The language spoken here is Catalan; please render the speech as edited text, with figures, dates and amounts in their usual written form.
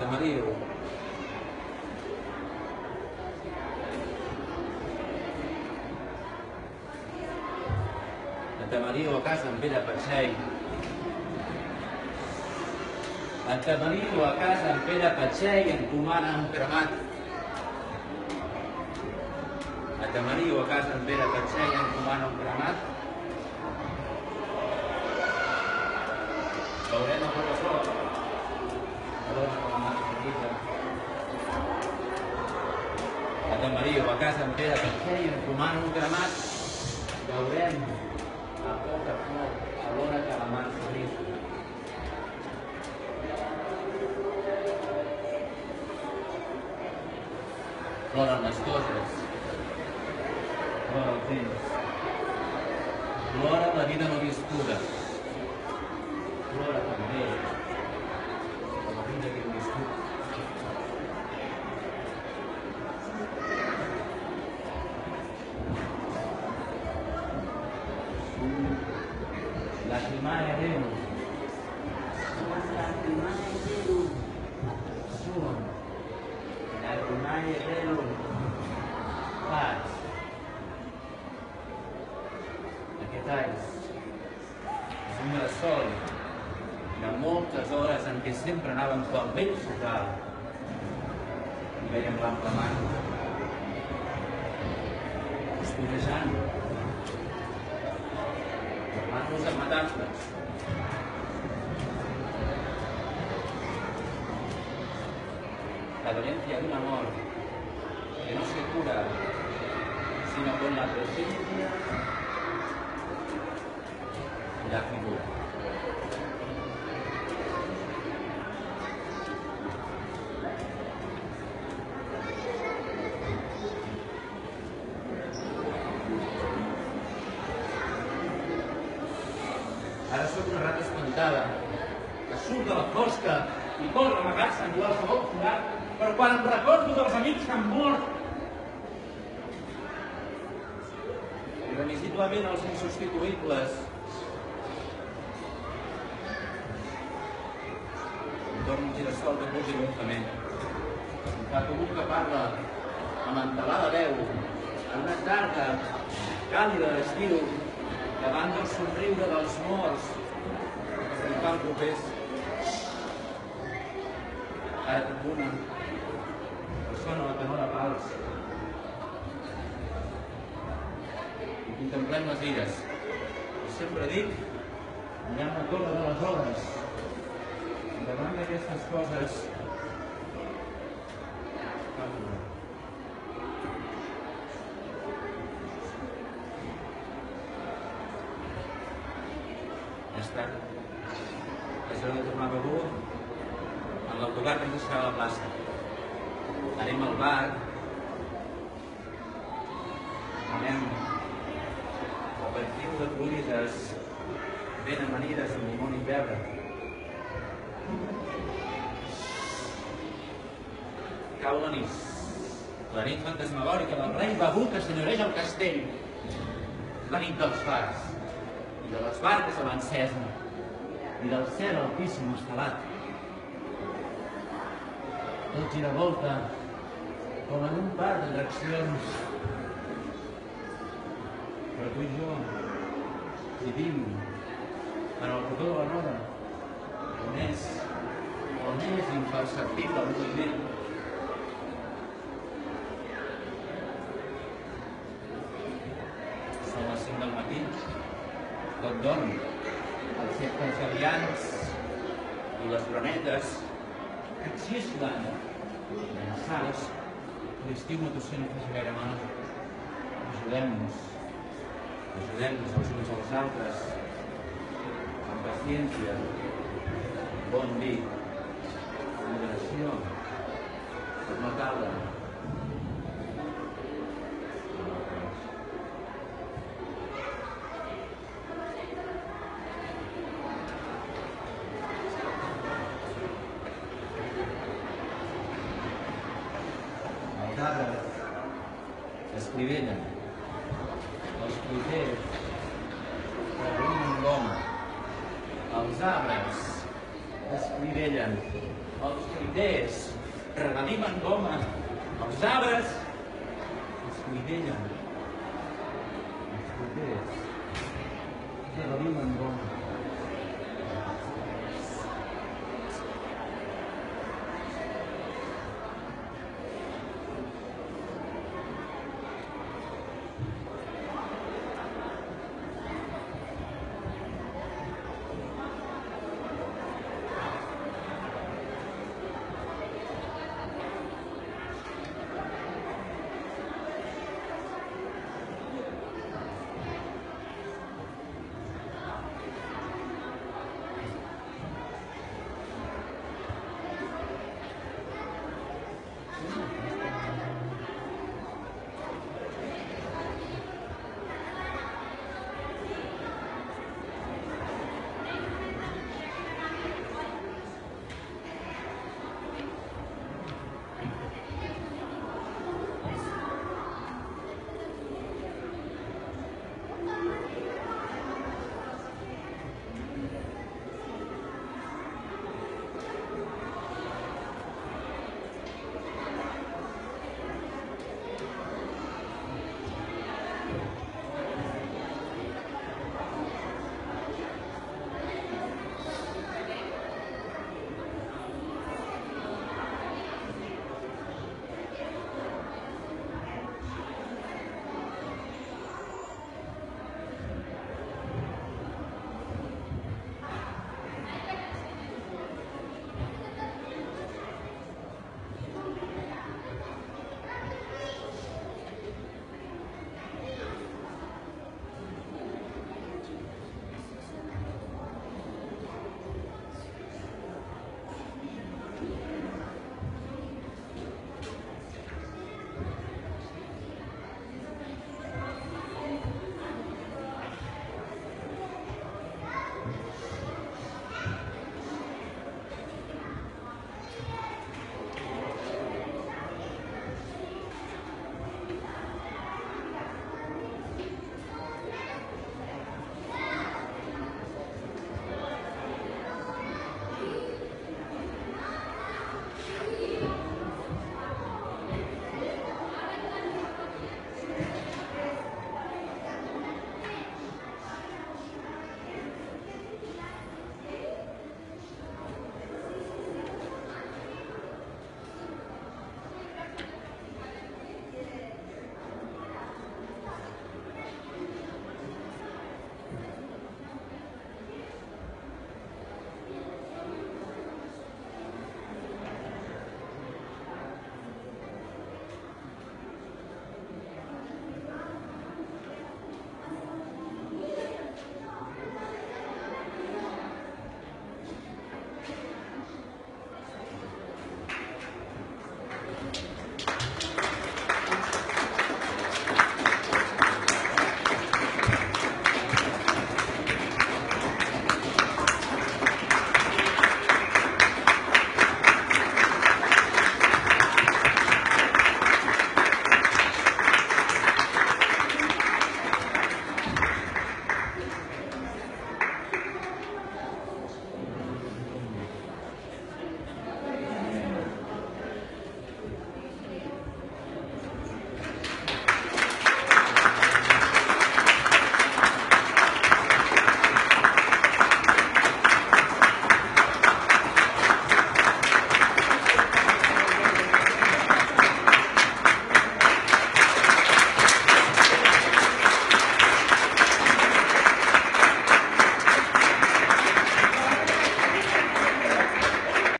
Santa Maria. Santa Maria a casa amb Pere Patxell. Santa Maria a casa amb Pere Patxell encomana un cremat. Santa Maria a casa amb Pere Patxell encomana un cremat. Veurem a poc a poc. Santa Maria a casa amb Pere Patxell encomana un cremat. Veurem a poc a l'hora que la mà s'obrisca. Ploren les coses, plora el temps, plora la vida no viscuda, plora també la vida que hem viscut. Lacrimae Deum, lacrimae Deum, suam, lacrimae Deum, paz. Aquest any és un bressol de moltes hores en què sempre anàvem pel vell sopar i veiem l'ample mar, estudiejant, parlant-nos amb metàfores. La dolencia de un amor que no se cura sino con la presencia y la figura. Ara sóc una rata espantada, que surt de la fosca i corre a amagar-se en qualsevol forat, però quan em recordo dels amics que han mort, irremisiblement els insubstituïbles, em torno un girassol de gust i gonfament. Em fa com un que parla amb entelada veu, en una tarda càlida d'estiu, davant del somriure dels morts, que fan propers. Ara tinc una persona a la canora pals. I contemplem les ires. I sempre dic, hi ha una torre de les hores. Davant d'aquestes coses, cal plorar. Ja està. És hora de tornar a Begur en l'autocar que ens deixarà a la plaça. Anem al bar, anem a partir de polides ben amanides amb limón i pebre. Cau la nit fantasmagòrica del rei Begur que senyoreja el castell. La nit dels fars i de les barques a l'encesa i del cel altíssim estelat. Tot gira volta com en un parc d'atraccions. Però tu i jo vivim en el cotó de la roda, on és imperceptible el moviment. Són les 5 del matí, tot dorm. Els septenarians i les granetes que xisclen llançats. L'estiu no tossent no faci gaire mal. Ajudem-nos els uns als altres, amb paciència, bon vi, moderació, per no caure. Els arbres escrivellen, els fruiters reunimen goma, els arbres escrivellen, els fruiters reunimen goma, els arbres escrivellen, els fruiters reunimen